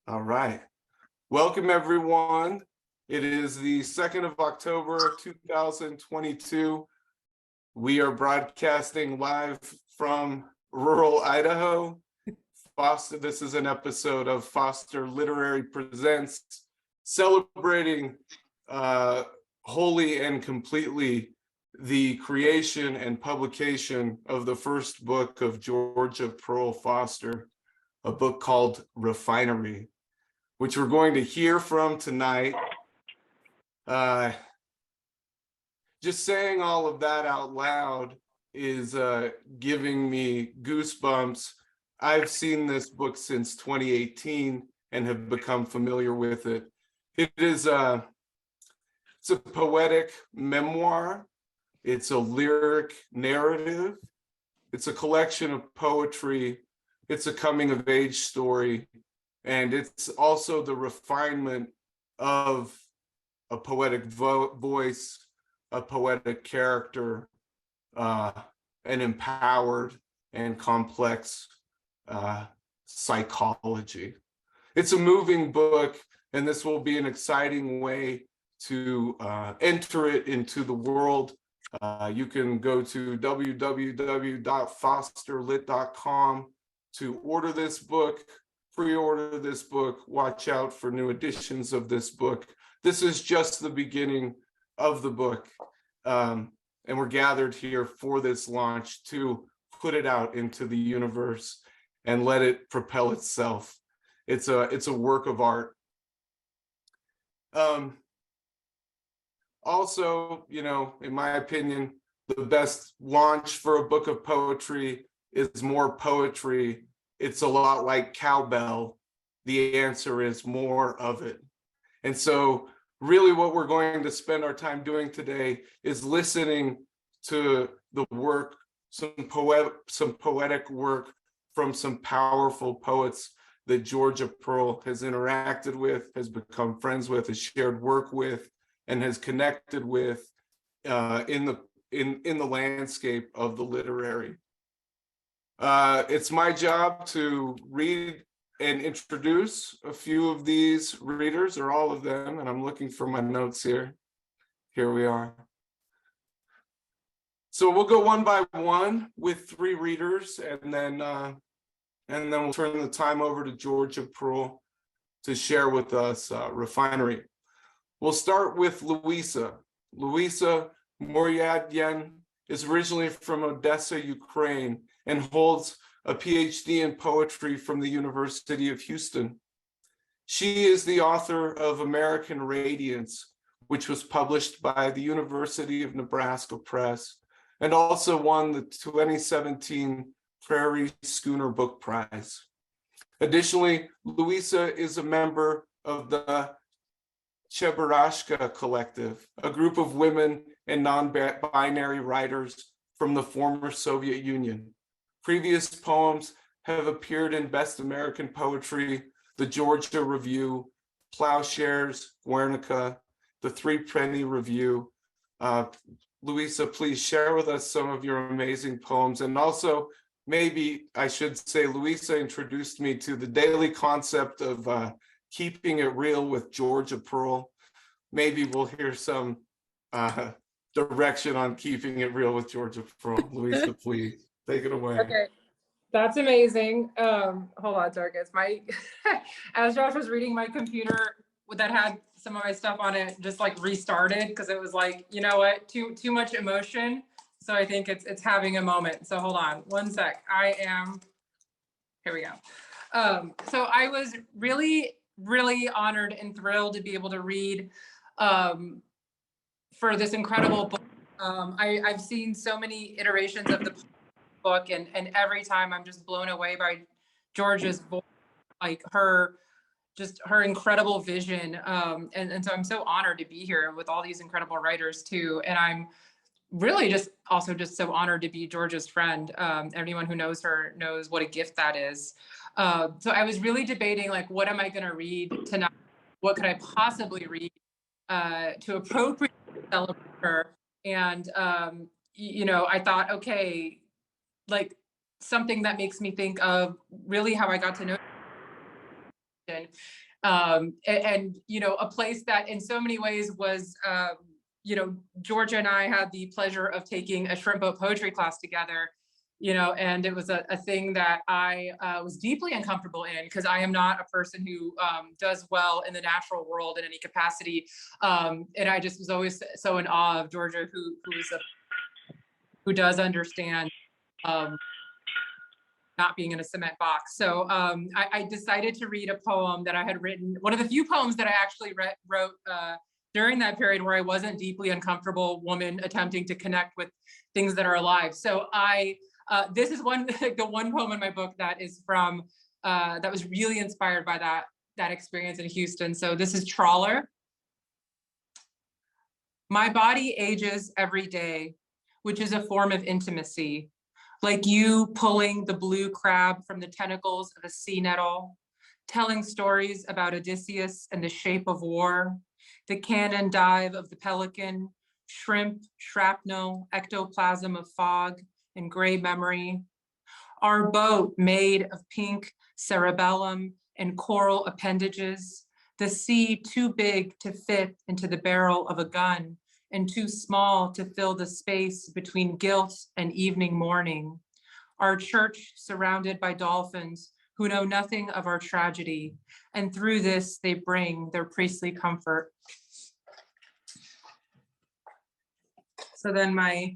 All right. Welcome, everyone. It is the 2nd of October, 2022. We are broadcasting live from rural Idaho. Foster, this is an episode of Foster Literary Presents, celebrating wholly and completely the creation and publication of the first book of Georgia Pearle Foster, a book called REFINERY, which we're going to hear from tonight. Just saying all of that out loud is giving me goosebumps. I've seen this book since 2018 and have become familiar with it. It's a poetic memoir. It's a lyric narrative. It's a collection of poetry. It's a coming of age story. And it's also the refinement of a poetic voice, a poetic character, an empowered and complex psychology. It's a moving book, and this will be an exciting way to enter it into the world. You can go to www.fosterlit.com to order this book, pre-order this book, watch out for new editions of this book. This is just the beginning of the book. And we're gathered here for this launch to put it out into the universe and let it propel itself. It's a work of art. Also, you know, in my opinion, the best launch for a book of poetry is more poetry. It's a lot like cowbell. The answer is more of it. And so really what we're going to spend our time doing today is listening to the work, some poetic work from some powerful poets that Georgia Pearle has interacted with, has become friends with, has shared work with, and has connected with in the landscape of the literary. It's my job to read and introduce a few of these readers, or all of them, and I'm looking for my notes here. Here we are. So we'll go one by one with 3 readers, and then we'll turn the time over to Georgia Pearle to share with us REFINERY. We'll start with Luisa. Luisa Muradyan is originally from Odessa, Ukraine, and holds a PhD in poetry from the University of Houston. She is the author of American Radiance, which was published by the University of Nebraska Press, and also won the 2017 Prairie Schooner Book Prize. Additionally, Luisa is a member of the Cheburashka Collective, a group of women and non-binary writers from the former Soviet Union. Previous poems have appeared in Best American Poetry, the Georgia Review, Plowshares, Guernica, the Three Penny Review. Luisa, please share with us some of your amazing poems. And also, maybe I should say, Luisa introduced me to the daily concept of keeping it real with Georgia Pearle. Maybe we'll hear some direction on keeping it real with Georgia Pearle. Luisa, please take it away. Okay, that's amazing. Hold on, Darkus. As Josh was reading, my computer that had some of my stuff on it just like restarted because it was like, you know what, too much emotion. So I think it's having a moment. So hold on one sec. Here we go. So I was really honored and thrilled to be able to read for this incredible book. I've seen so many iterations of the book, and every time I'm just blown away by Georgia's voice, like her incredible vision. And so I'm so honored to be here with all these incredible writers too. And I'm really just so honored to be Georgia's friend. Anyone who knows her knows what a gift that is. So I was really debating, like, what am I going to read tonight? What could I possibly read to appropriately celebrate her? And, you know, I thought, okay, like something that makes me think of really how I got to know and you know, a place that in so many ways was, you know, Georgia and I had the pleasure of taking a shrimp boat poetry class together, you know, and it was a thing that I was deeply uncomfortable in, because I am not a person who does well in the natural world in any capacity. And I just was always so in awe of Georgia, who does understand not being in a cement box. So I decided to read a poem that I had written, one of the few poems that I actually wrote during that period where I wasn't deeply uncomfortable woman attempting to connect with things that are alive. So this is the one poem in my book that is from, that was really inspired by that experience in Houston. So this is Trawler. My body ages every day, which is a form of intimacy. Like you pulling the blue crab from the tentacles of a sea nettle, telling stories about Odysseus and the shape of war, the cannon dive of the pelican, shrimp, shrapnel, ectoplasm of fog, and gray memory. Our boat made of pink cerebellum and coral appendages, the sea too big to fit into the barrel of a gun, and too small to fill the space between guilt and evening mourning. Our church surrounded by dolphins who know nothing of our tragedy, and through this they bring their priestly comfort. So then my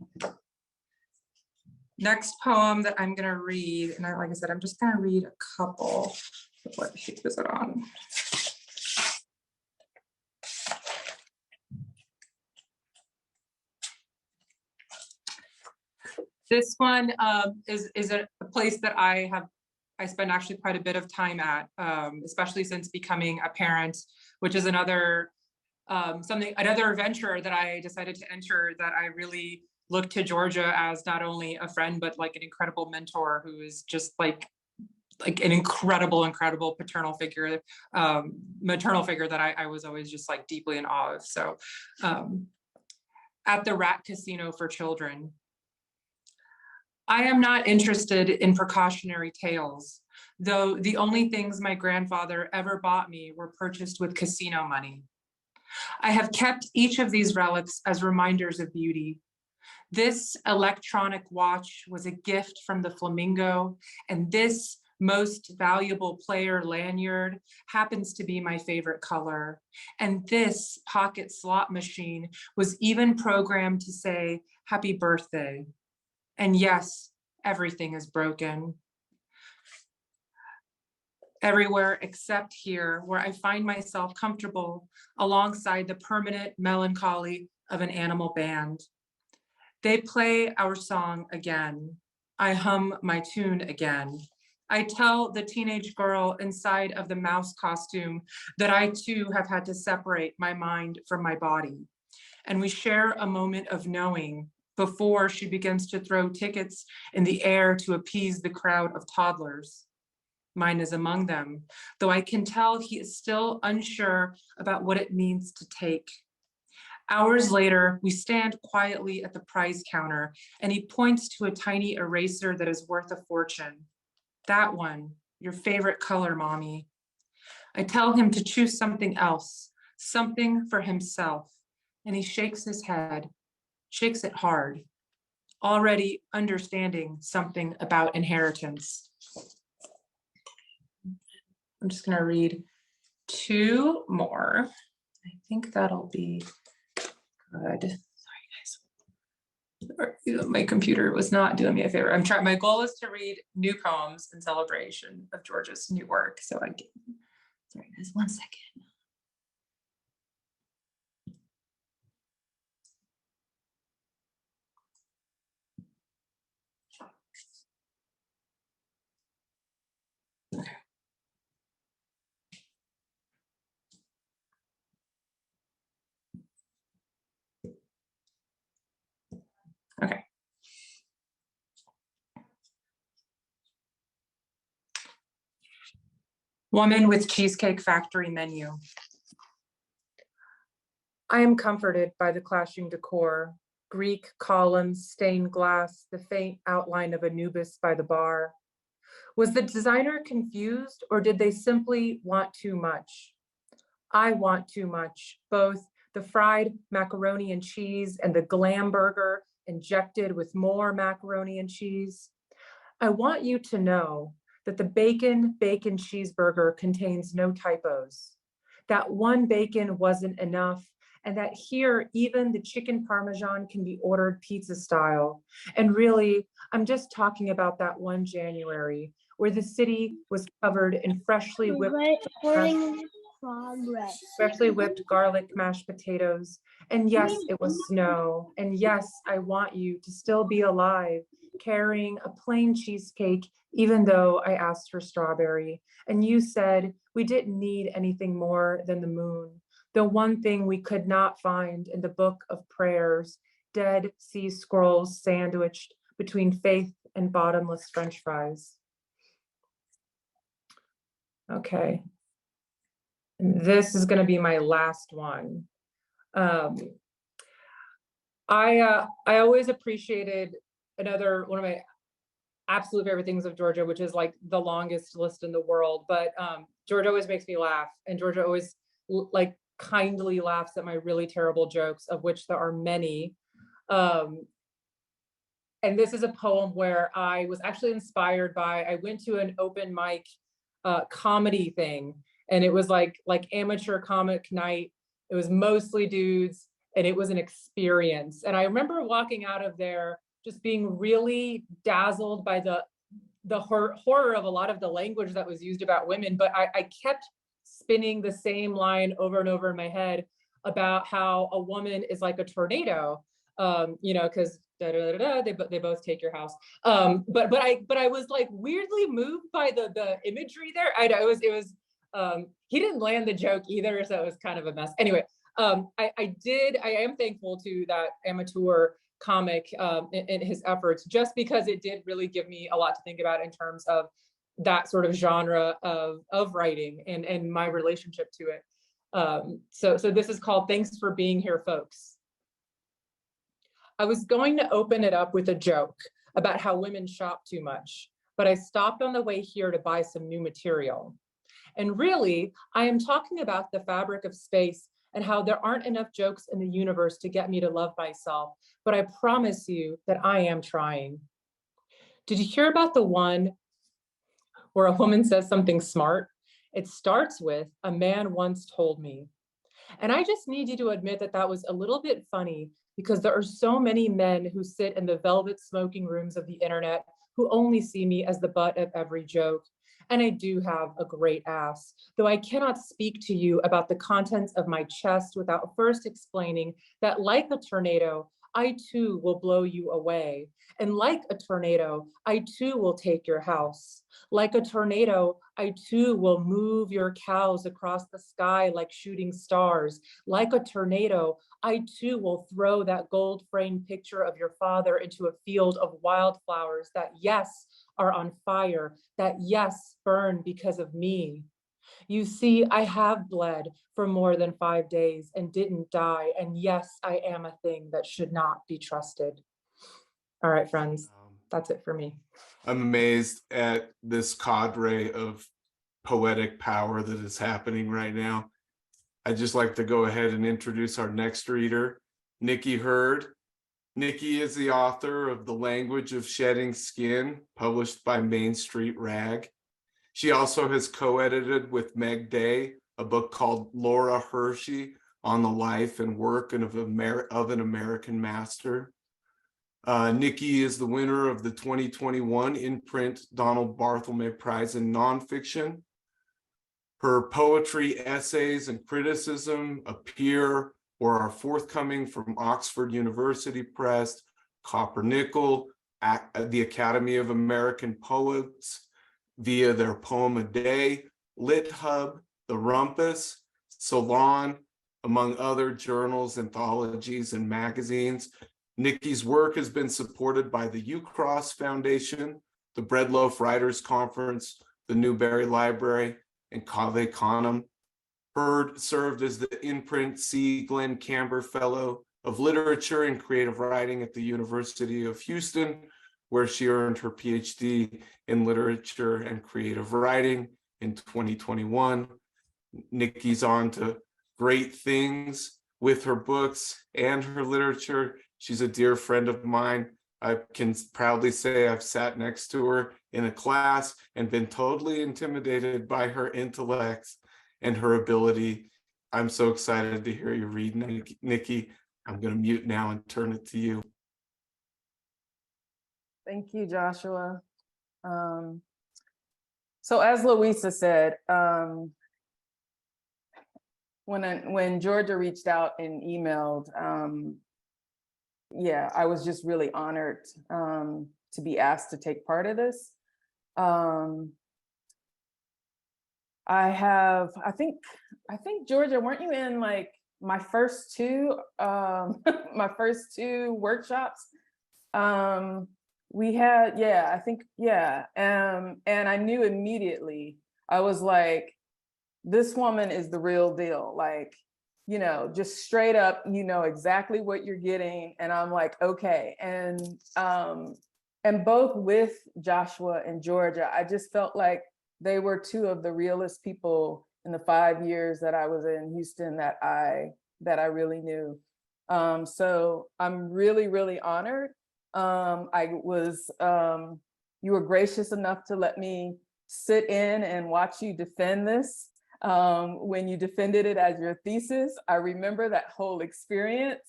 next poem that I'm gonna read, and like I said, I'm just gonna read a couple. What page was it on? This one is a place that I spend actually quite a bit of time at, especially since becoming a parent, which is another venture that I decided to enter, that I really look to Georgia as not only a friend, but like an incredible mentor who is just like an incredible maternal figure that I was always just like deeply in awe of. So at the Rat Casino for Children. I am not interested in precautionary tales, though the only things my grandfather ever bought me were purchased with casino money. I have kept each of these relics as reminders of beauty. This electronic watch was a gift from the Flamingo, and this most valuable player lanyard happens to be my favorite color. And this pocket slot machine was even programmed to say, "Happy birthday." And yes, everything is broken. Everywhere except here, where I find myself comfortable alongside the permanent melancholy of an animal band. They play our song again. I hum my tune again. I tell the teenage girl inside of the mouse costume that I too have had to separate my mind from my body. And we share a moment of knowing before she begins to throw tickets in the air to appease the crowd of toddlers. Mine is among them, though I can tell he is still unsure about what it means to take. Hours later, we stand quietly at the prize counter, and he points to a tiny eraser that is worth a fortune. That one, your favorite color, Mommy. I tell him to choose something else, something for himself, and he shakes his head, shakes it hard, already understanding something about inheritance. I'm just gonna read two more. I think that'll be good. Sorry, guys. My computer was not doing me a favor. My goal is to read new poems in celebration of George's new work. So sorry guys, 1 second. Okay. Woman with Cheesecake Factory menu. I am comforted by the clashing decor, Greek columns, stained glass, the faint outline of Anubis by the bar. Was the designer confused, or did they simply want too much? I want too much, both the fried macaroni and cheese and the glam burger injected with more macaroni and cheese. I want you to know that the bacon cheeseburger contains no typos, that one bacon wasn't enough, and that here even the chicken parmesan can be ordered pizza style. And really, I'm just talking about that one January where the city was covered in freshly whipped garlic mashed potatoes. And yes, it was snow. And yes, I want you to still be alive, carrying a plain cheesecake, even though I asked for strawberry. And you said we didn't need anything more than the moon, the one thing we could not find in the book of prayers, Dead Sea Scrolls sandwiched between faith and bottomless French fries. Okay. And this is going to be my last one. I always appreciated another one of my absolute favorite things of Georgia, which is like the longest list in the world. But Georgia always makes me laugh, and Georgia always like kindly laughs at my really terrible jokes, of which there are many. And this is a poem where I was actually inspired by, I went to an open mic comedy thing, and it was like amateur comic night. It was mostly dudes, and it was an experience. And I remember walking out of there just being really dazzled by the horror of a lot of the language that was used about women. But I kept spinning the same line over and over in my head about how a woman is like a tornado, you know, because they both take your house. But I was like weirdly moved by the imagery there. It was he didn't land the joke either, so it was kind of a mess. Anyway, I am thankful to that amateur comic in his efforts, just because it did really give me a lot to think about in terms of that sort of genre of writing and my relationship to it. So this is called Thanks for Being Here, Folks. I was going to open it up with a joke about how women shop too much, but I stopped on the way here to buy some new material. And really, I am talking about the fabric of space and how there aren't enough jokes in the universe to get me to love myself, but I promise you that I am trying. Did you hear about the one where a woman says something smart? It starts with, "A man once told me." And I just need you to admit that that was a little bit funny, because there are so many men who sit in the velvet smoking rooms of the internet who only see me as the butt of every joke. And I do have a great ass, though I cannot speak to you about the contents of my chest without first explaining that, like a tornado, I too will blow you away. And like a tornado, I too will take your house. Like a tornado, I too will move your cows across the sky like shooting stars. Like a tornado, I too will throw that gold framed picture of your father into a field of wildflowers that, yes, are on fire, that, yes, burn because of me. You see, I have bled for more than 5 days and didn't die. And yes, I am a thing that should not be trusted. All right, friends, that's it for me. I'm amazed at this cadre of poetic power that is happening right now. I'd just like to go ahead and introduce our next reader, Niki Herd. Niki is the author of The Language of Shedding Skin, published by Main Street Rag. She also has co-edited with Meg Day a book called Laura Hershey on the Life and Work of an American Master. Niki is the winner of the 2021 Imprint Donald Barthelme Prize in Nonfiction. Her poetry, essays, and criticism appear or are forthcoming from Oxford University Press, Copper-Nickel, the Academy of American Poets, via their Poem a Day, Lit Hub, The Rumpus, Salon, among other journals, anthologies, and magazines. Niki's work has been supported by the UCross Foundation, the Breadloaf Writers Conference, the Newberry Library, and Cave Canem. Herd served as the Imprint C. Glenn Camber Fellow of Literature and Creative Writing at the University of Houston, where she earned her PhD in literature and creative writing in 2021. Niki's on to great things with her books and her literature. She's a dear friend of mine. I can proudly say I've sat next to her in a class and been totally intimidated by her intellect and her ability. I'm so excited to hear you read, Niki. I'm going to mute now and turn it to you. Thank you, Joshua. So as Luisa said, when Georgia reached out and emailed, yeah, I was just really honored to be asked to take part of this. I think Georgia, weren't you in like my first two my first two workshops? We had, yeah, I think, yeah. And I knew immediately, I was like, this woman is the real deal. Like, you know, just straight up, you know exactly what you're getting. And I'm like, okay. And both with Joshua and Georgia, I just felt like they were two of the realest people in the 5 years that I was in Houston that I really knew. So I'm really, really honored. You were gracious enough to let me sit in and watch you defend this. When you defended it as your thesis, I remember that whole experience.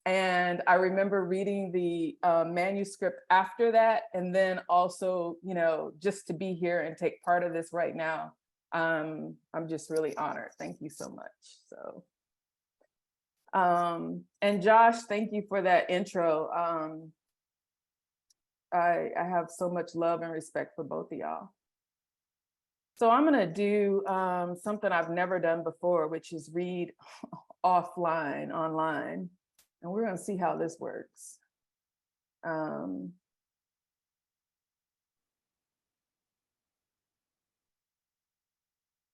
And I remember reading the manuscript after that. And then also, you know, just to be here and take part of this right now, I'm just really honored. Thank you so much. So, and Josh, thank you for that intro. I have so much love and respect for both of y'all. So I'm gonna do something I've never done before, which is read offline, online. And we're gonna see how this works.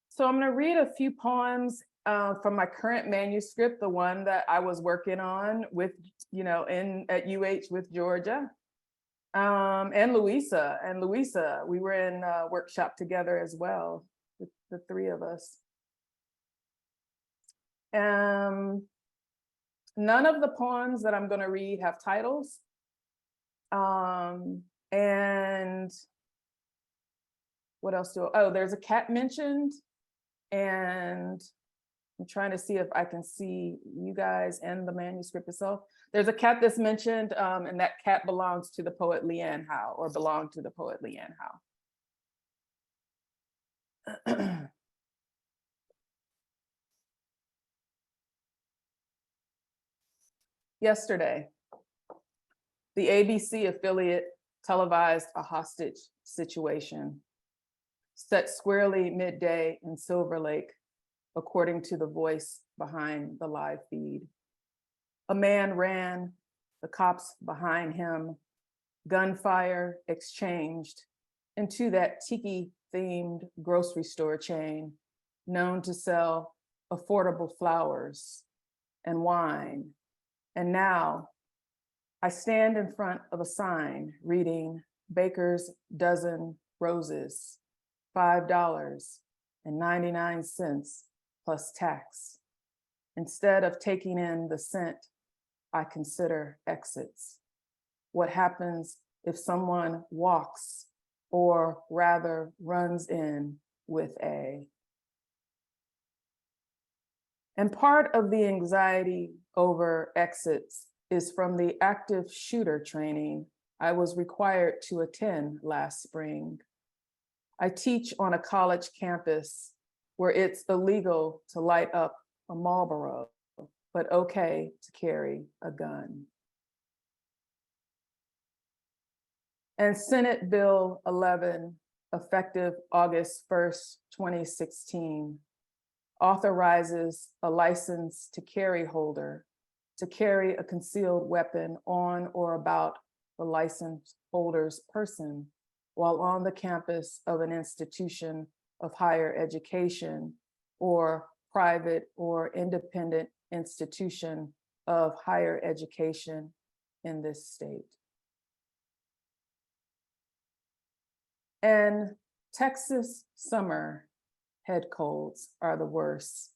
So I'm gonna read a few poems from my current manuscript, the one that I was working on with, you know, at UH with Georgia. And Luisa, we were in a workshop together as well, the three of us. None of the poems that I'm going to read have titles. And what else there's a cat mentioned, and I'm trying to see if I can see you guys and the manuscript itself. There's a cat that's mentioned, and that cat belongs to the poet Leanne Howe, or belonged to the poet Leanne Howe. Yesterday, the ABC affiliate televised a hostage situation set squarely midday in Silver Lake, according to the voice behind the live feed. A man ran, the cops behind him, gunfire exchanged into that tiki-themed grocery store chain known to sell affordable flowers and wine. And now I stand in front of a sign reading Baker's Dozen Roses, $5.99 plus tax. Instead of taking in the scent, I consider exits. What happens if someone walks, or rather runs in with a? And part of the anxiety over exits is from the active shooter training I was required to attend last spring. I teach on a college campus where it's illegal to light up a Marlboro, but okay to carry a gun. And Senate Bill 11, effective August 1st, 2016, authorizes a license to carry holder to carry a concealed weapon on or about the license holder's person while on the campus of an institution of higher education or private or independent institution of higher education in this state. And Texas summer head colds are the worst,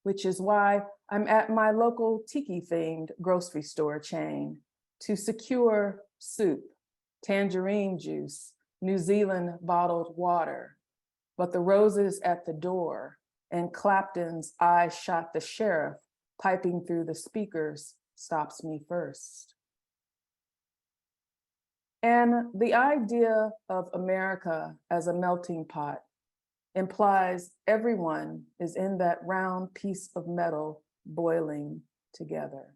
which is why I'm at my local tiki-themed grocery store chain to secure soup, tangerine juice, New Zealand bottled water. But the roses at the door and Clapton's "I Shot the Sheriff" piping through the speakers stops me first. And the idea of America as a melting pot implies everyone is in that round piece of metal boiling together.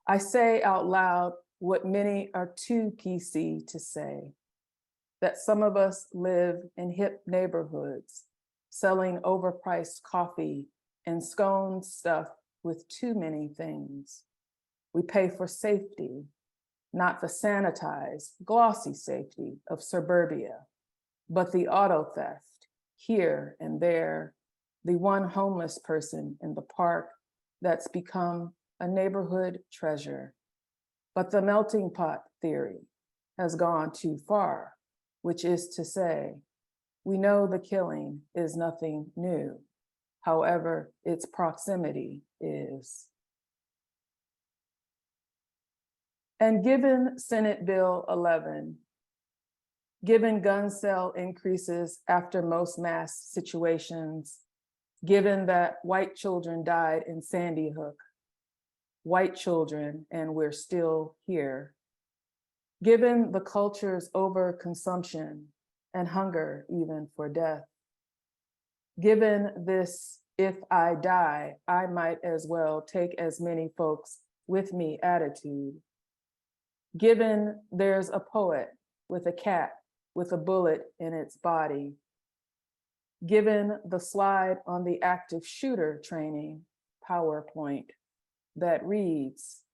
I say out loud what many are too PC to say, that some of us live in hip neighborhoods, selling overpriced coffee and scone stuffed with too many things. We pay for safety, not the sanitized, glossy safety of suburbia, but the auto theft here and there, the one homeless person in the park that's become a neighborhood treasure. But the melting pot theory has gone too far, which is to say, we know the killing is nothing new. However, its proximity is. And given Senate Bill 11, given gun sale increases after most mass situations, given that white children died in Sandy Hook, white children, and we're still here, given the culture's overconsumption and hunger even for death, given this "if I die, I might as well take as many folks with me" attitude, given there's a poet with a cat with a bullet in its body, given the slide on the active shooter training PowerPoint that reads,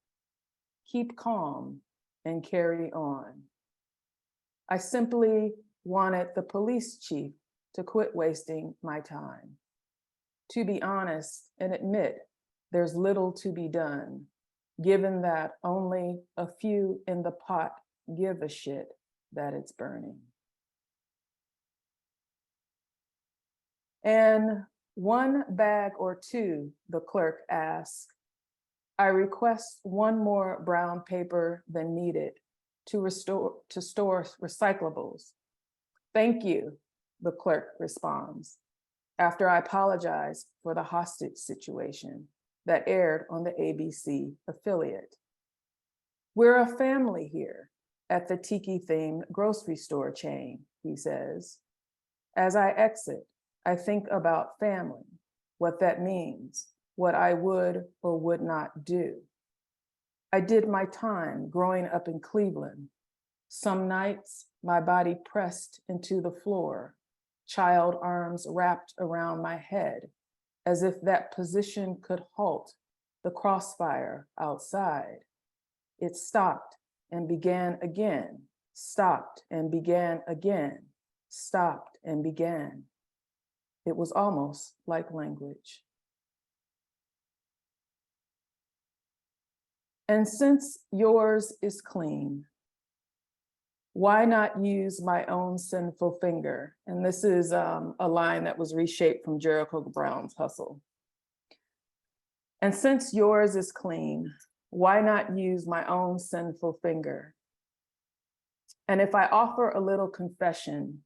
"Keep calm and carry on." I simply wanted the police chief to quit wasting my time, to be honest and admit there's little to be done, given that only a few in the pot give a shit that it's burning. And one bag or two, the clerk asked. I request one more brown paper than needed to store recyclables. Thank you, the clerk responds, after I apologize for the hostage situation that aired on the ABC affiliate. We're a family here at the tiki-themed grocery store chain, he says. As I exit, I think about family, what that means, what I would or would not do. I did my time growing up in Cleveland. Some nights, my body pressed into the floor, child arms wrapped around my head, as if that position could halt the crossfire outside. It stopped and began again, stopped and began again, stopped and began. It was almost like language. And since yours is clean, why not use my own sinful finger? And this is a line that was reshaped from Jericho Brown's Hustle. And since yours is clean, why not use my own sinful finger? And if I offer a little confession,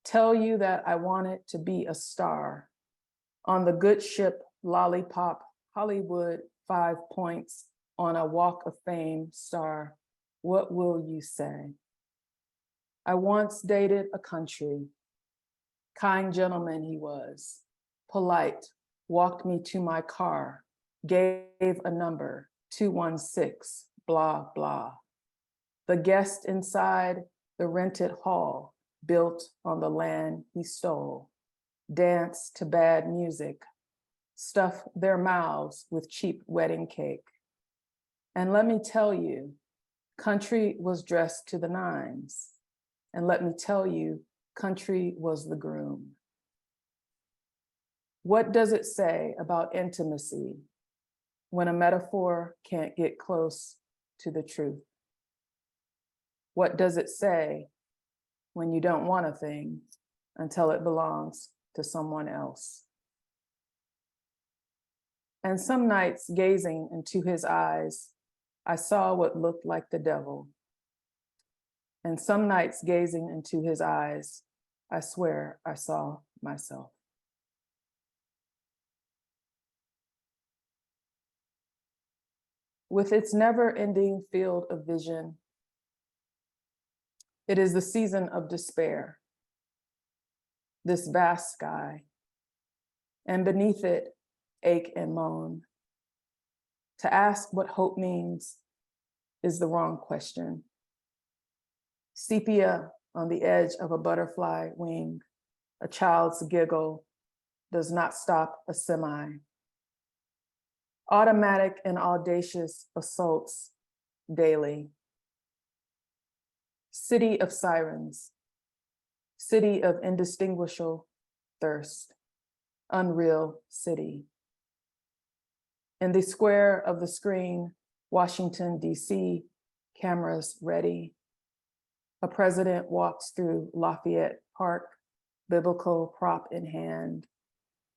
tell you that I wanted to be a star on the good ship Lollipop Hollywood 5 points on a Walk of Fame star, what will you say? I once dated a country. Kind gentleman he was, polite, walked me to my car, gave a number, 216, blah, blah. The guest inside the rented hall, built on the land he stole, danced to bad music, stuffed their mouths with cheap wedding cake. And let me tell you, country was dressed to the nines. And let me tell you, country was the groom. What does it say about intimacy when a metaphor can't get close to the truth? What does it say when you don't want a thing until it belongs to someone else. And some nights gazing into his eyes, I saw what looked like the devil. And some nights gazing into his eyes, I swear I saw myself. With its never-ending field of vision, it is the season of despair, this vast sky, and beneath it, ache and moan. To ask what hope means is the wrong question. Sepia on the edge of a butterfly wing, a child's giggle does not stop a semi. Automatic and audacious assaults daily. City of sirens, city of indistinguishable thirst, unreal city. In the square of the screen, Washington, DC, cameras ready. A president walks through Lafayette Park, biblical prop in hand.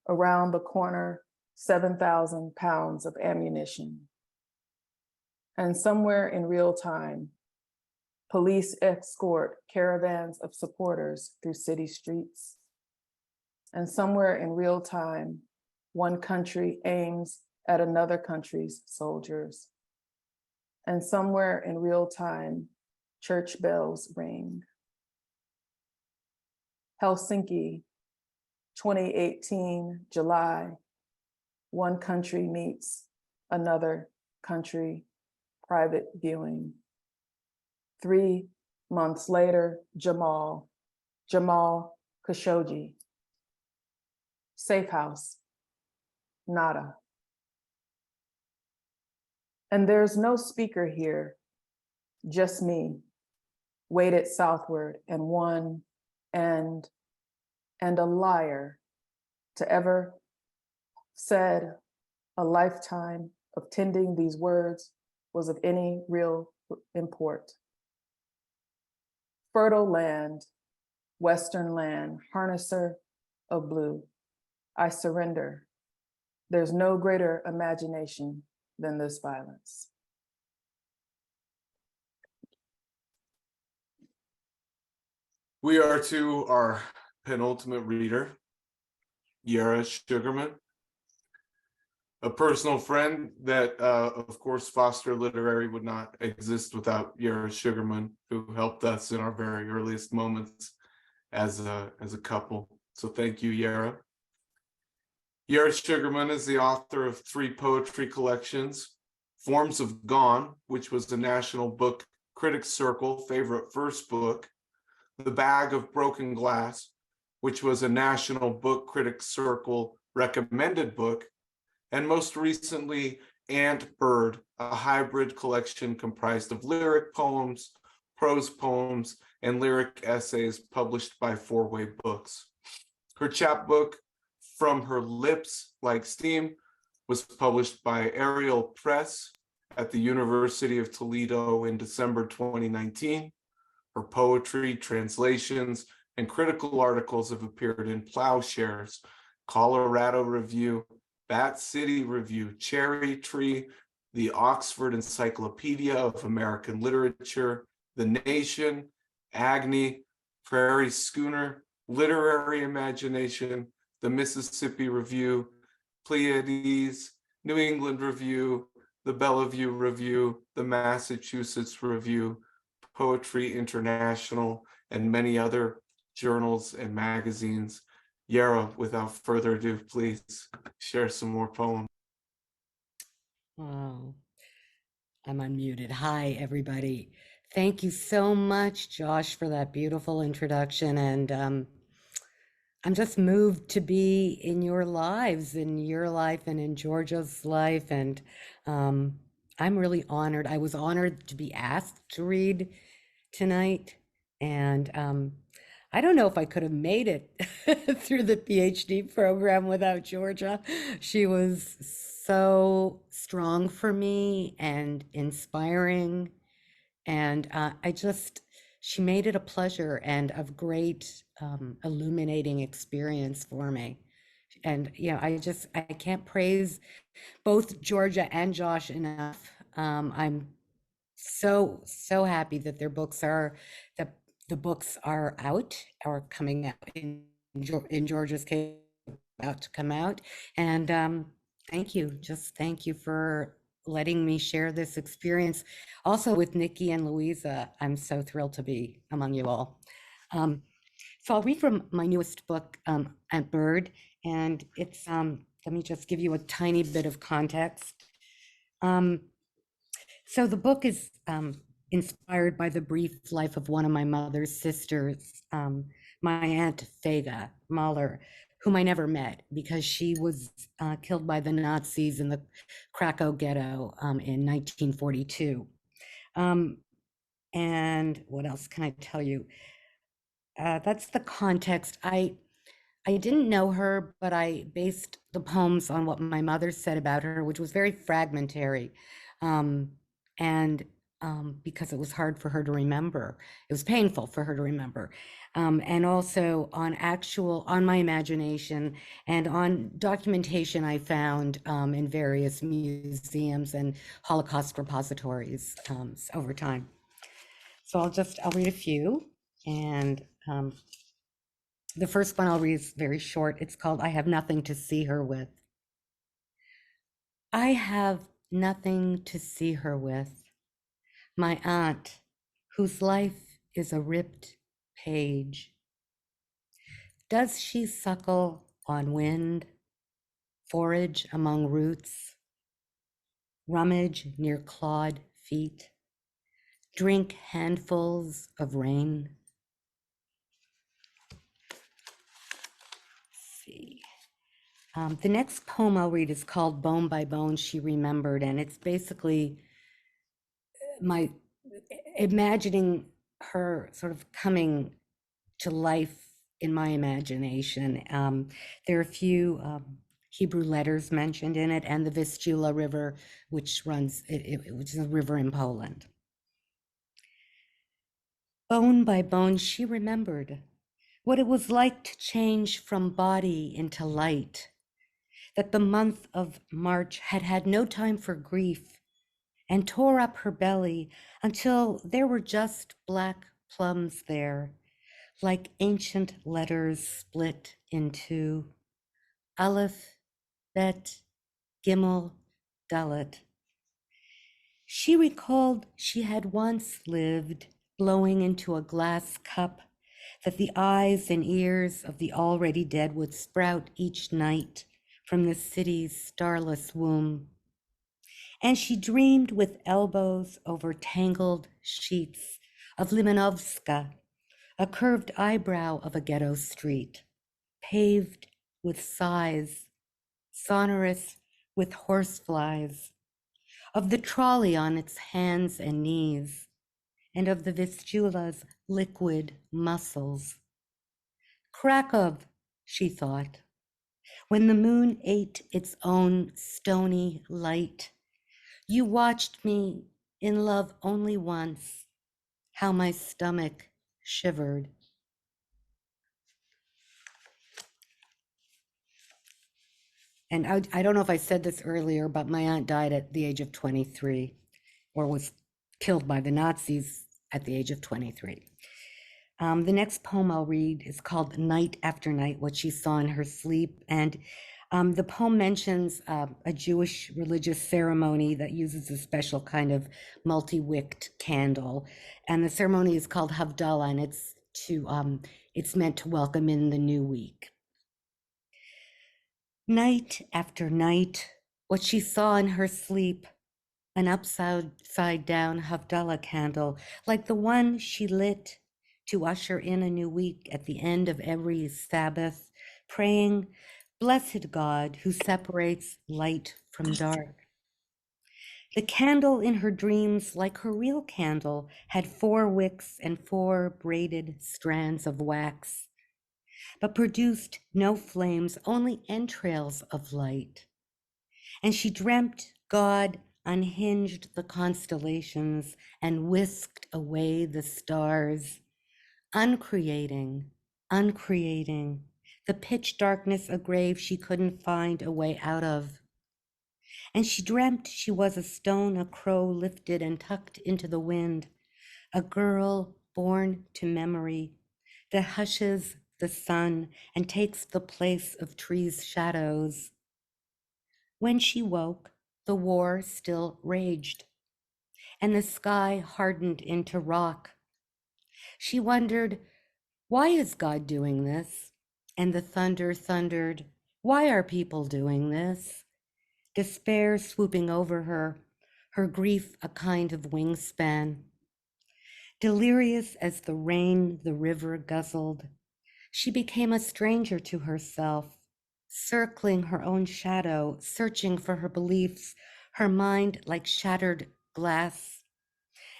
Around the corner, 7,000 pounds of ammunition. And somewhere in real time, police escort caravans of supporters through city streets. And somewhere in real time, one country aims at another country's soldiers. And somewhere in real time, church bells ring. Helsinki, 2018, July, one country meets another country, private viewing. 3 months later, Jamal Khashoggi. Safe house, nada. And there's no speaker here, just me, weighted southward and one and a liar to ever said a lifetime of tending these words was of any real import. Fertile land, Western land, harnesser of blue. I surrender. There's no greater imagination than this violence. We are to our penultimate reader, Yerra Sugarman, a personal friend that, of course, Foster Literary would not exist without Yerra Sugarman, who helped us in our very earliest moments as a couple. So thank you, Yerra. Yerra Sugarman is the author of 3 poetry collections, Forms of Gone, which was the National Book Critics Circle favorite first book, The Bag of Broken Glass, which was a National Book Critics Circle recommended book, and most recently, Ant Bird, a hybrid collection comprised of lyric poems, prose poems, and lyric essays published by 4-Way Books. Her chapbook, From Her Lips Like Steam, was published by Ariel Press at the University of Toledo in December 2019. Her poetry, translations, and critical articles have appeared in Plowshares, Colorado Review, Bat City Review, Cherry Tree, the Oxford Encyclopedia of American Literature, The Nation, Agni, Prairie Schooner, Literary Imagination, the Mississippi Review, Pleiades, New England Review, the Bellevue Review, the Massachusetts Review, Poetry International, and many other journals and magazines. Yerra, without further ado, please share some more poems. Wow, I'm unmuted. Hi, everybody. Thank you so much, Josh, for that beautiful introduction. And I'm just moved to be in your lives, in your life and in Georgia's life. And I'm really honored. I was honored to be asked to read tonight. And I don't know if I could have made it through the PhD program without Georgia. She was so strong for me and inspiring. And I just she made it a pleasure and of great illuminating experience for me. And I can't praise both Georgia and Josh enough. I'm so happy that that the books are out or coming out in Georgia's case, about to come out. And thank you for letting me share this experience. Also with Niki and Luisa, I'm so thrilled to be among you all. So I'll read from my newest book, Aunt Bird, and it's, let me just give you a tiny bit of context. So the book is inspired by the brief life of one of my mother's sisters, my Aunt Fega Mahler, whom I never met because she was killed by the Nazis in the Krakow ghetto in 1942. And what else can I tell you? That's the context. I didn't know her, but I based the poems on what my mother said about her, which was very fragmentary. And because it was hard for her to remember, it was painful for her to remember. And also on my imagination and on documentation I found in various museums and Holocaust repositories over time. So I'll read a few. And the first one I'll read is very short. It's called I Have Nothing to See Her With. I have nothing to see her with. My aunt, whose life is a ripped page. Does she suckle on wind, forage among roots, rummage near clawed feet, drink handfuls of rain? Let's see. The next poem I'll read is called Bone by Bone She Remembered, and it's basically my imagining her sort of coming to life in my imagination. There are a few Hebrew letters mentioned in it, and the Vistula River, which which is a river in Poland. Bone by bone, she remembered what it was like to change from body into light, that the month of March had had no time for grief, and tore up her belly until there were just black plums there, like ancient letters split in two. Aleph, Bet, Gimel, Dalet. She recalled she had once lived blowing into a glass cup that the eyes and ears of the already dead would sprout each night from the city's starless womb. And she dreamed with elbows over tangled sheets of Limanovska, a curved eyebrow of a ghetto street, paved with sighs, sonorous with horseflies, of the trolley on its hands and knees, and of the Vistula's liquid muscles. Krakow, she thought, when the moon ate its own stony light. You watched me in love only once, how my stomach shivered. And I don't know if I said this earlier, but my aunt died at the age of 23, or was killed by the Nazis at the age of 23. The next poem I'll read is called Night After Night, What She Saw in Her Sleep. And the poem mentions a Jewish religious ceremony that uses a special kind of multi-wicked candle. And the ceremony is called Havdalah, and it's meant to welcome in the new week. Night after night, what she saw in her sleep, an upside down Havdalah candle, like the one she lit to usher in a new week at the end of every Sabbath, praying, "Blessed God who separates light from dark." The candle in her dreams, like her real candle, had 4 wicks and 4 braided strands of wax, but produced no flames, only entrails of light. And she dreamt God unhinged the constellations and whisked away the stars, uncreating, uncreating, the pitch darkness a grave she couldn't find a way out of. And she dreamt she was a stone a crow lifted and tucked into the wind, a girl born to memory that hushes the sun and takes the place of trees' shadows. When she woke, the war still raged, and the sky hardened into rock. She wondered, why is God doing this? And the thunder thundered, why are people doing this? Despair swooping over her, her grief a kind of wingspan. Delirious as the rain the river guzzled, she became a stranger to herself, circling her own shadow, searching for her beliefs, her mind like shattered glass,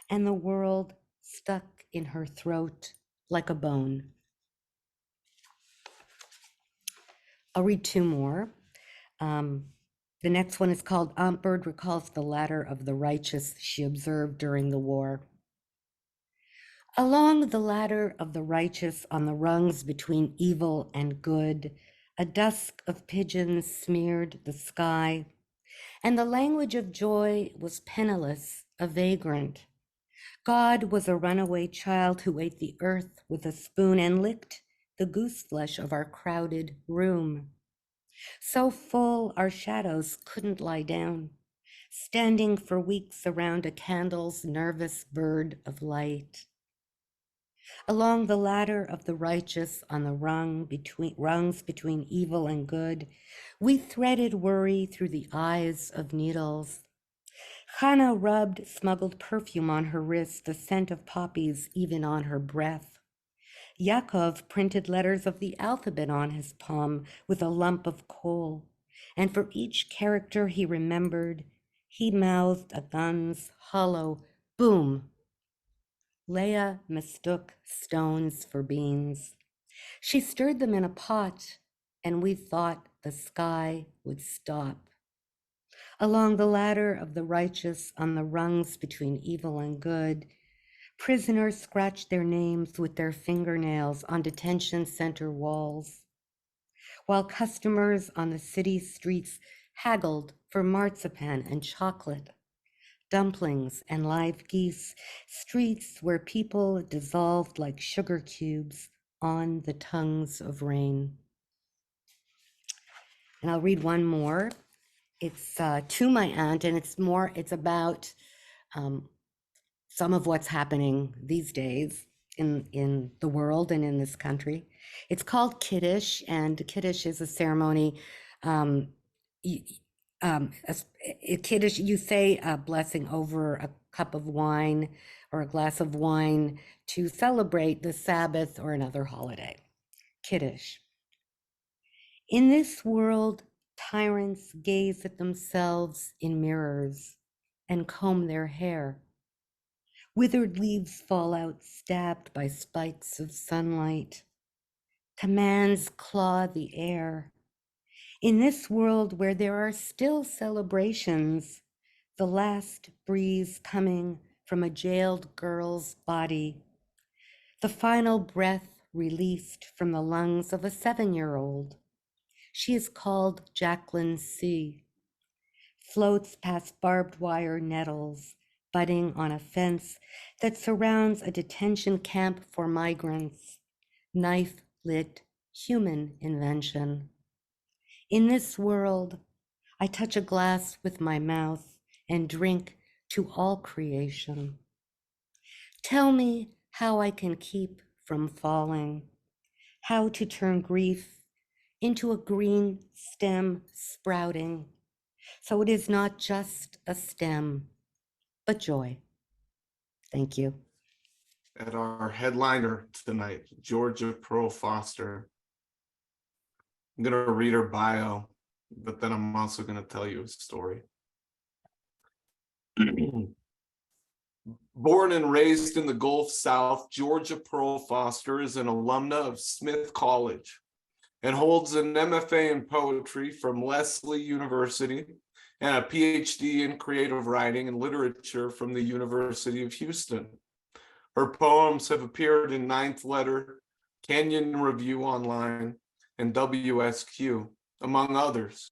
and the world stuck in her throat like a bone. I'll read two more. The next one is called Aunt Bird Recalls the Ladder of the Righteous she observed during the war. Along the ladder of the righteous on the rungs between evil and good, a dusk of pigeons smeared the sky, and the language of joy was penniless, a vagrant. God was a runaway child who ate the earth with a spoon and licked the goose flesh of our crowded room. So full our shadows couldn't lie down, standing for weeks around a candle's nervous bird of light. Along the ladder of the righteous on the rungs between evil and good, we threaded worry through the eyes of needles. Hannah rubbed smuggled perfume on her wrist, the scent of poppies even on her breath. Yaakov printed letters of the alphabet on his palm with a lump of coal, and for each character he remembered, he mouthed a gun's hollow boom. Leah mistook stones for beans. She stirred them in a pot, and we thought the sky would stop. Along the ladder of the righteous on the rungs between evil and good, prisoners scratched their names with their fingernails on detention center walls, while customers on the city streets haggled for marzipan and chocolate, dumplings and live geese, streets where people dissolved like sugar cubes on the tongues of rain. And I'll read one more. It's to my aunt, and it's about some of what's happening these days in the world and in this country. It's called Kiddush, and Kiddush is a ceremony. Kiddush, you say a blessing over a cup of wine or a glass of wine to celebrate the Sabbath or another holiday. Kiddush. In this world, tyrants gaze at themselves in mirrors and comb their hair. Withered leaves fall out, stabbed by spikes of sunlight. Commands claw the air. In this world where there are still celebrations, the last breeze coming from a jailed girl's body, the final breath released from the lungs of a 7-year-old. She is called Jacqueline C. Floats past barbed wire nettles, budding on a fence that surrounds a detention camp for migrants, knife-lit human invention. In this world, I touch a glass with my mouth and drink to all creation. Tell me how I can keep from falling, how to turn grief into a green stem sprouting, so it is not just a stem, but joy. Thank you. And our headliner tonight, Georgia Pearle Foster. I'm going to read her bio, but then I'm also going to tell you a story. Born and raised in the Gulf South, Georgia Pearle Foster is an alumna of Smith College and holds an MFA in poetry from Lesley University and a PhD in creative writing and literature from the University of Houston. Her poems have appeared in Ninth Letter, Canyon Review Online, and WSQ, among others.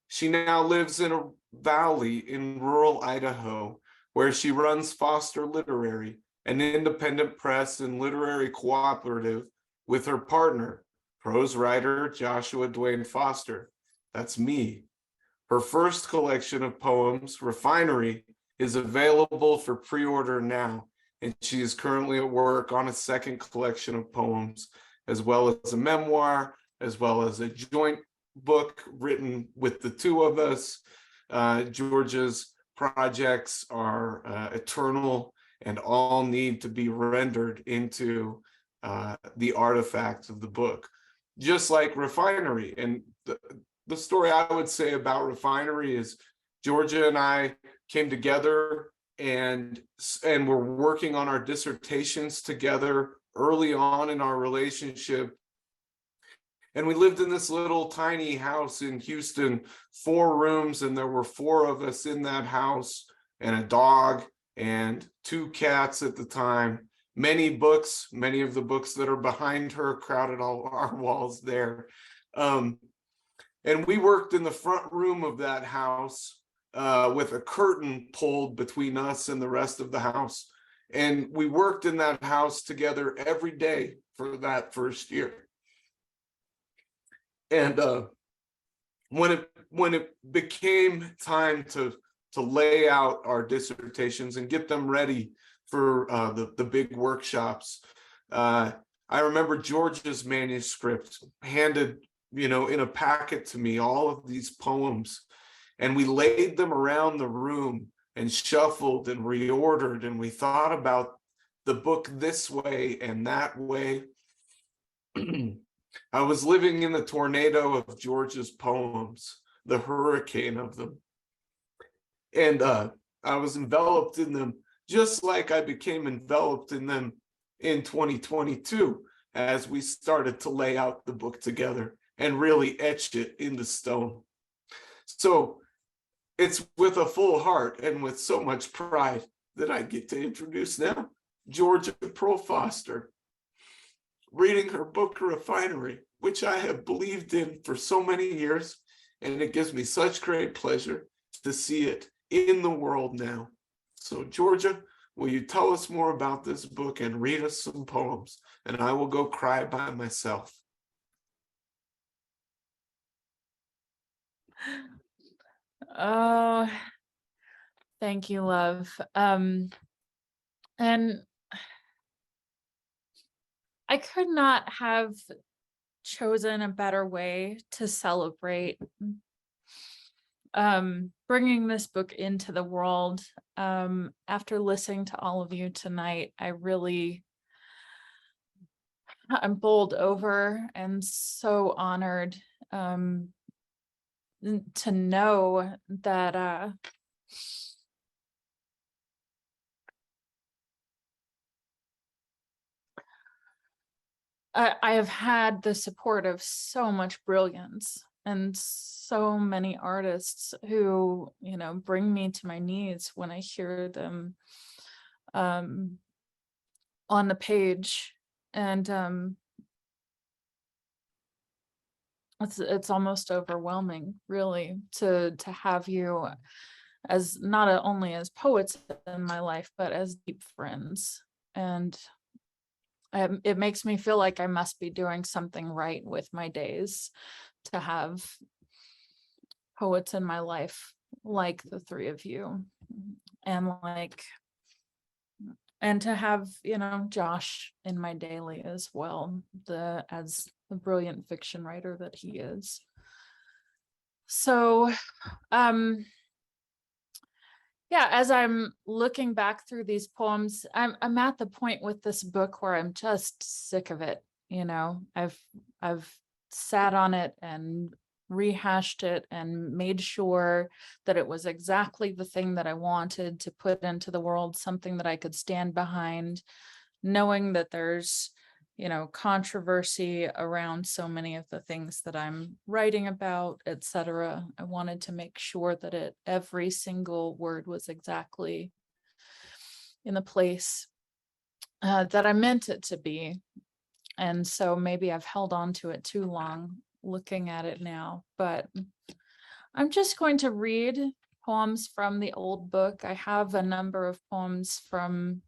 She now lives in a valley in rural Idaho, where she runs Foster Literary, an independent press and literary cooperative, with her partner, prose writer Joshua Dwayne Foster. That's me. Her first collection of poems, Refinery, is available for pre-order now, and she is currently at work on a second collection of poems, as well as a memoir, as well as a joint book written with the two of us. Georgia's projects are eternal and all need to be rendered into the artifacts of the book, just like Refinery. And the story I would say about Refinery is Georgia and I came together and we're working on our dissertations together early on in our relationship. And we lived in this little tiny house in Houston, 4 rooms, and there were 4 of us in that house, and a dog and 2 cats at the time. Many books, many of the books that are behind her crowded all our walls there. And we worked in the front room of that house with a curtain pulled between us and the rest of the house. And we worked in that house together every day for that first year. And when it became time to lay out our dissertations and get them ready for the big workshops, I remember George's manuscript handed, in a packet to me, all of these poems, and we laid them around the room and shuffled and reordered, and we thought about the book this way and that way. I was living in the tornado of George's poems, the hurricane of them. And I was enveloped in them just like I became enveloped in them in 2022 as we started to lay out the book together and really etched it into stone. So it's with a full heart and with so much pride that I get to introduce now Georgia Pearle Foster, reading her book Refinery, which I have believed in for so many years, and it gives me such great pleasure to see it in the world now. So Georgia, will you tell us more about this book and read us some poems, and I will go cry by myself. Oh, thank you, love. And I could not have chosen a better way to celebrate bringing this book into the world. After listening to all of you tonight, I'm bowled over and so honored to know that I have had the support of so much brilliance and so many artists who, bring me to my knees when I hear them on the page. And it's almost overwhelming, really, to have you as not only as poets in my life, but as deep friends. And it makes me feel like I must be doing something right with my days to have poets in my life like the 3 of you, and to have Josh in my daily as well, as the brilliant fiction writer that he is. So yeah, as I'm looking back through these poems, I'm at the point with this book where I'm just sick of it. I've sat on it and rehashed it and made sure that it was exactly the thing that I wanted to put into the world, something that I could stand behind, knowing that there's controversy around so many of the things that I'm writing about, etc. I wanted to make sure that every single word was exactly in the place that I meant it to be. And so maybe I've held on to it too long looking at it now, but I'm just going to read poems from the old book. I have a number of poems from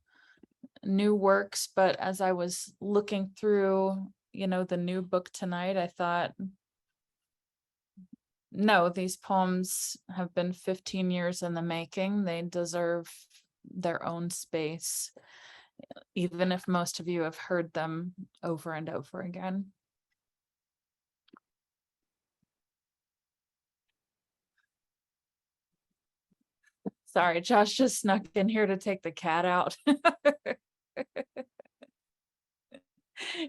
new works, but as I was looking through, the new book tonight, I thought, no, these poems have been 15 years in the making. They deserve their own space, even if most of you have heard them over and over again. Sorry, Josh just snuck in here to take the cat out.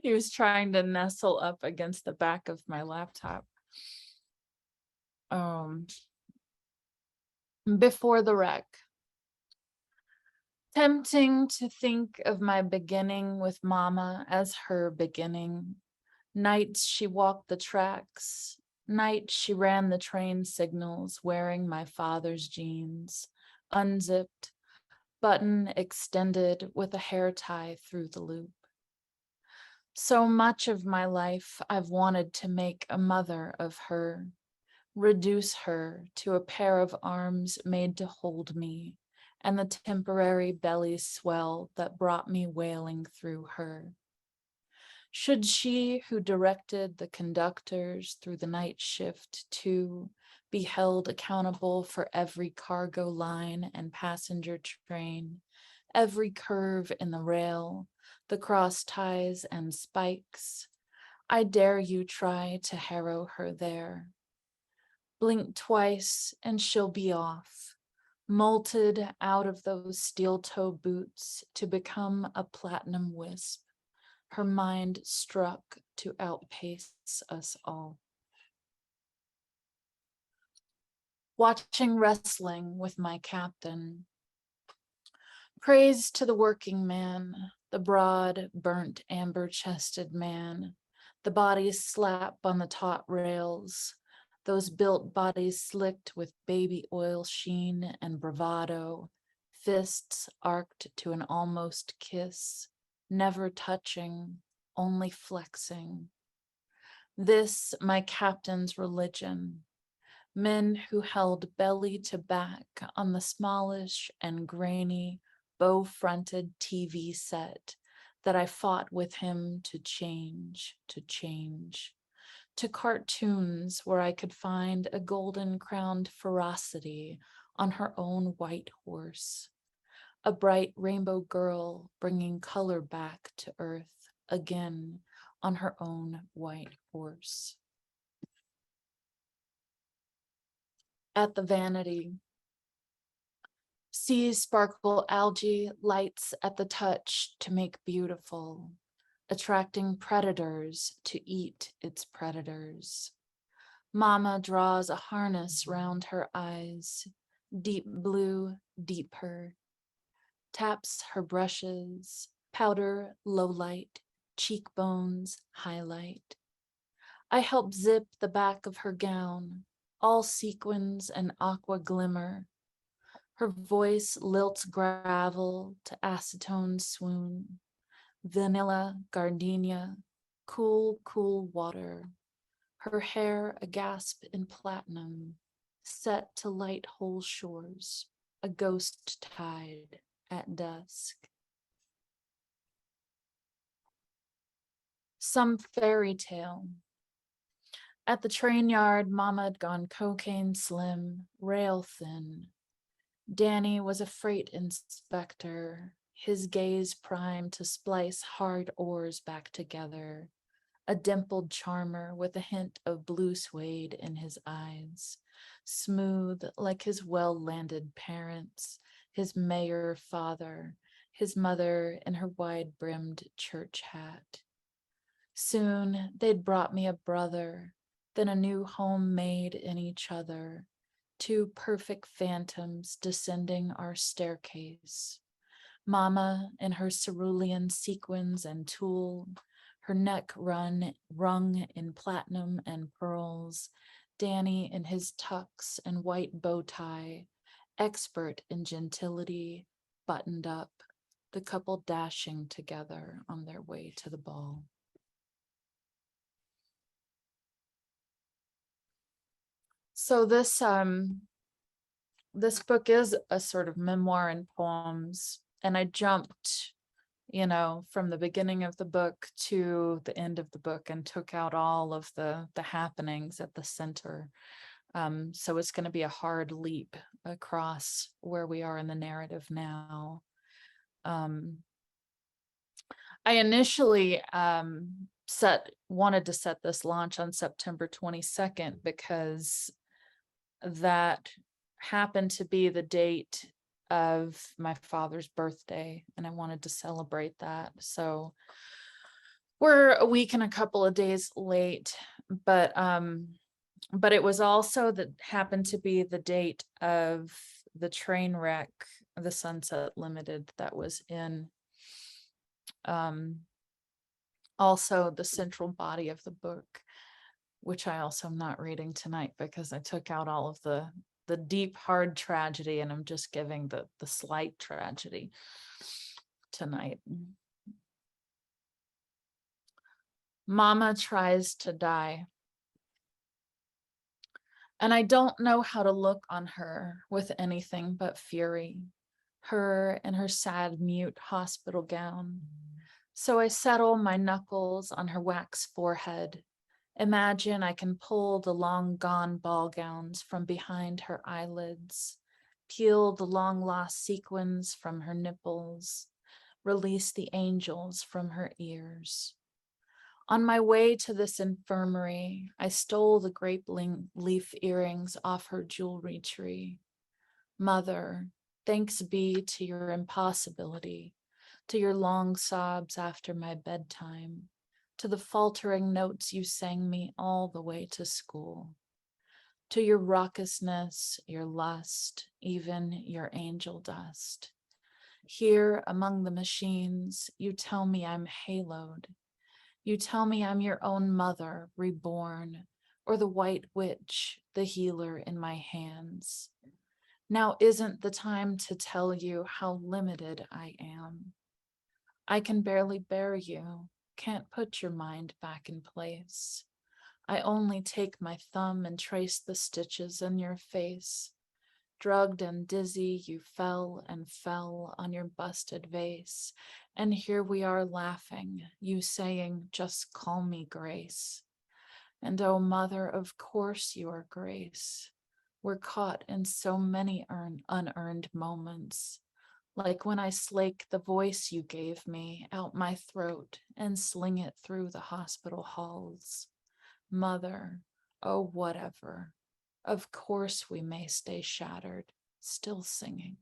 He was trying to nestle up against the back of my laptop. Before the wreck. Tempting to think of my beginning with Mama as her beginning. Nights she walked the tracks. Nights she ran the train signals wearing my father's jeans, unzipped, button extended with a hair tie through the loop. So much of my life I've wanted to make a mother of her, reduce her to a pair of arms made to hold me, and the temporary belly swell that brought me wailing through her. Should she who directed the conductors through the night shift too be held accountable for every cargo line and passenger train, every curve in the rail, the cross ties and spikes, I dare you try to harrow her there. Blink twice and she'll be off, molted out of those steel toe boots to become a platinum wisp, her mind struck to outpace us all. Watching wrestling with my captain. Praise to the working man, the broad, burnt, amber-chested man, the bodies slap on the taut rails, those built bodies slicked with baby oil sheen and bravado, fists arced to an almost kiss, never touching, only flexing. This, my captain's religion. Men who held belly to back on the smallish and grainy bow-fronted TV set that I fought with him to change, to cartoons where I could find a golden-crowned ferocity on her own white horse, a bright rainbow girl bringing color back to earth again on her own white horse. At the vanity. Seas sparkle algae, lights at the touch to make beautiful, attracting predators to eat its predators. Mama draws a harness round her eyes, deep blue, deeper, taps her brushes, powder, low light, cheekbones, highlight. I help zip the back of her gown, all sequins and aqua glimmer. Her voice lilts gravel to acetone swoon. Vanilla gardenia, cool, cool water. Her hair a gasp in platinum, set to light whole shores, a ghost tide at dusk. Some fairy tale. At the train yard, Mama had gone cocaine slim, rail thin. Danny was a freight inspector, his gaze primed to splice hard oars back together, a dimpled charmer with a hint of blue suede in his eyes, smooth like his well-landed parents, his mayor father, his mother in her wide-brimmed church hat. Soon they'd brought me a brother, then a new home made in each other, two perfect phantoms descending our staircase. Mama in her cerulean sequins and tulle, her neck rung in platinum and pearls, Danny in his tux and white bow tie, expert in gentility, buttoned up, the couple dashing together on their way to the ball. So this book is a sort of memoir and poems, and I jumped, from the beginning of the book to the end of the book and took out all of the happenings at the center. So it's going to be a hard leap across where we are in the narrative now. I initially wanted to set this launch on September 22nd because that happened to be the date of my father's birthday, and I wanted to celebrate that. So we're a week and a couple of days late, but it was also that happened to be the date of the train wreck, the Sunset Limited, that was in also the central body of the book, which I also am not reading tonight because I took out all of the deep, hard tragedy, and I'm just giving the slight tragedy tonight. Mama tries to die. And I don't know how to look on her with anything but fury, her in her sad, mute hospital gown. So I settle my knuckles on her wax forehead. Imagine I can pull the long gone ball gowns from behind her eyelids, peel the long lost sequins from her nipples, release the angels from her ears. On my way to this infirmary, I stole the grape leaf earrings off her jewelry tree. Mother, thanks be to your impossibility, to your long sobs after my bedtime, to the faltering notes you sang me all the way to school, to your raucousness, your lust, even your angel dust. Here among the machines, you tell me I'm haloed. You tell me I'm your own mother, reborn, or the white witch, the healer in my hands. Now isn't the time to tell you how limited I am. I can barely bear you, can't put your mind back in place. I only take my thumb and trace the stitches in your face. Drugged and dizzy, you fell and fell on your busted vase. And here we are laughing, you saying, just call me Grace. And oh, mother, of course you are Grace. We're caught in so many unearned moments. Like when I slake the voice you gave me out my throat and sling it through the hospital halls. Mother, oh, whatever. Of course we may stay shattered, still singing.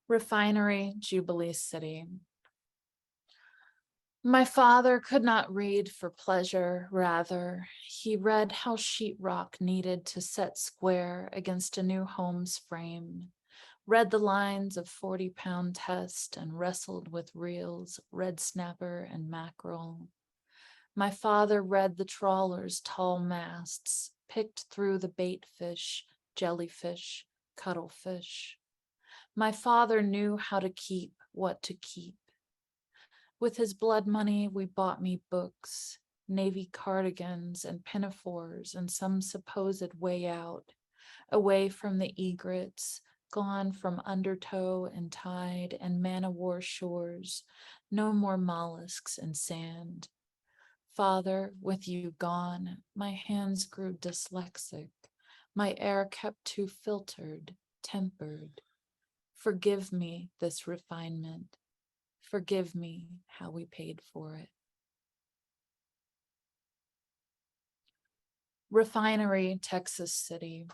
Refinery, Jubilee City. My father could not read for pleasure, rather, he read how sheetrock needed to set square against a new home's frame, read the lines of 40-pound test and wrestled with reels, red snapper and mackerel. My father read the trawler's tall masts, picked through the bait fish, jellyfish, cuttlefish. My father knew how to keep what to keep. With his blood money, we bought me books, navy cardigans and pinafores, and some supposed way out, away from the egrets, gone from undertow and tide and man-o'-war shores, no more mollusks and sand. Father, with you gone, my hands grew dyslexic, my air kept too filtered, tempered. Forgive me this refinement. Forgive me how we paid for it. Refinery, Texas City.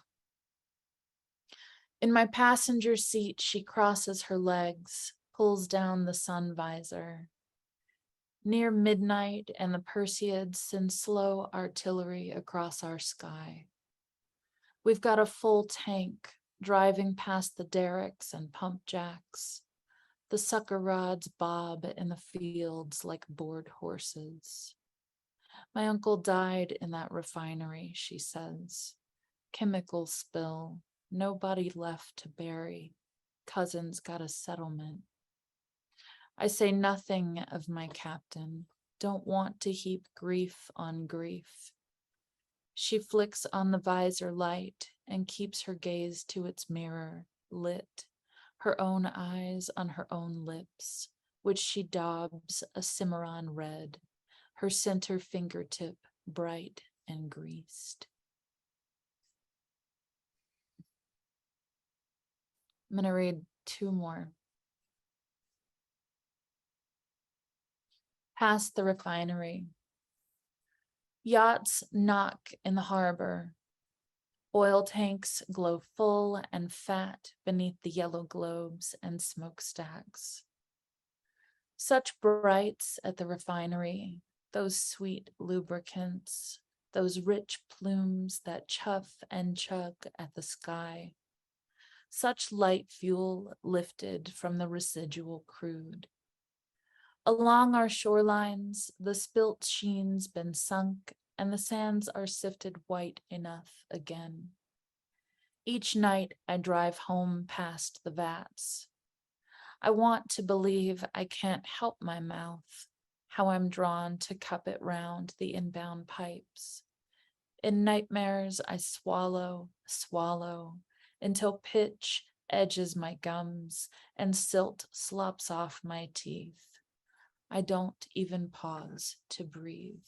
In my passenger seat, she crosses her legs, pulls down the sun visor. Near midnight, and the Perseids send slow artillery across our sky. We've got a full tank driving past the derricks and pump jacks. The sucker rods bob in the fields like bored horses. My uncle died in that refinery, she says. Chemical spill, nobody left to bury. Cousins got a settlement. I say nothing of my captain, don't want to heap grief on grief. She flicks on the visor light and keeps her gaze to its mirror, lit, her own eyes on her own lips, which she daubs a Cimarron red, her center fingertip bright and greased. I'm going to read two more. Past the refinery. Yachts knock in the harbor. Oil tanks glow full and fat beneath the yellow globes and smokestacks. Such brights at the refinery, those sweet lubricants, those rich plumes that chuff and chug at the sky. Such light fuel lifted from the residual crude. Along our shorelines, the spilt sheen's been sunk and the sands are sifted white enough again. Each night I drive home past the vats. I want to believe I can't help my mouth, how I'm drawn to cup it round the inbound pipes. In nightmares I swallow, until pitch edges my gums and silt slops off my teeth. I don't even pause to breathe.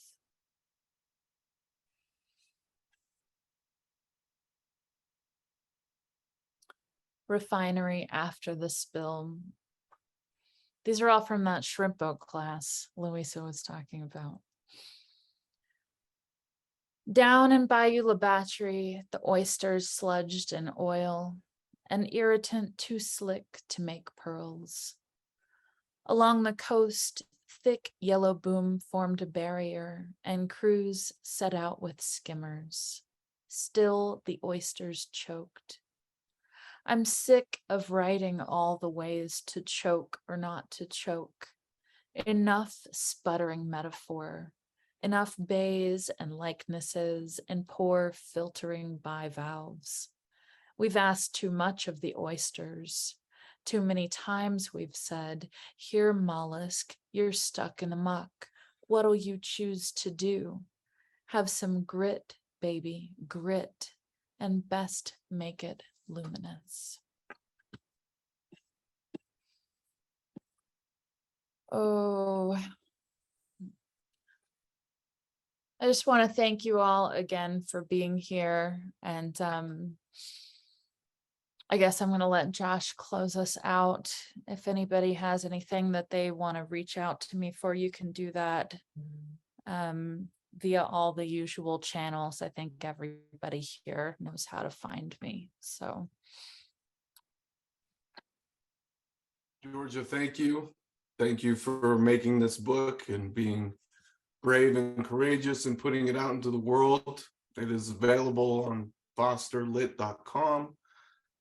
Refinery after the spill. These are all from that shrimp boat class Luisa was talking about. Down in Bayou La Battery, the oysters sludged in oil, an irritant too slick to make pearls. Along the coast, thick yellow boom formed a barrier, and crews set out with skimmers. Still, the oysters choked. I'm sick of writing all the ways to choke or not to choke. Enough sputtering metaphor, enough bays and likenesses and poor filtering bivalves. We've asked too much of the oysters. Too many times we've said, here, mollusk, you're stuck in the muck. What'll you choose to do? Have some grit, baby, grit, and best make it luminous. Oh, I just want to thank you all again for being here. And I guess I'm going to let Josh close us out. If anybody has anything that they want to reach out to me for, you can do that via all the usual channels. I think everybody here knows how to find me. So, Georgia, thank you. Thank you for making this book and being brave and courageous and putting it out into the world. It is available on fosterlit.com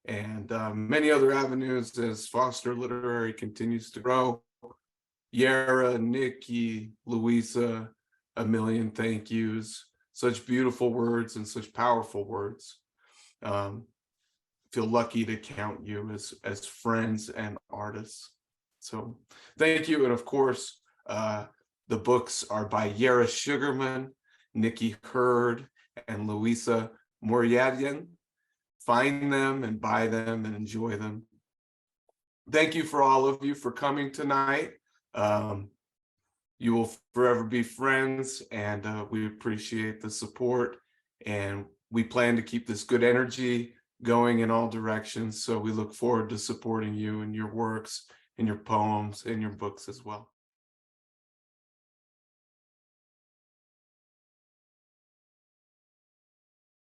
and many other avenues as Foster Literary continues to grow. Yerra, Niki, Luisa, a million thank yous. Such beautiful words and such powerful words. Feel lucky to count you as friends and artists. So thank you. And of course, the books are by Yerra Sugarman, Niki Herd, and Luisa Muradyan. Find them and buy them and enjoy them. Thank you for all of you for coming tonight. You will forever be friends, and we appreciate the support, and we plan to keep this good energy going in all directions. So we look forward to supporting you and your works and your poems and your books as well.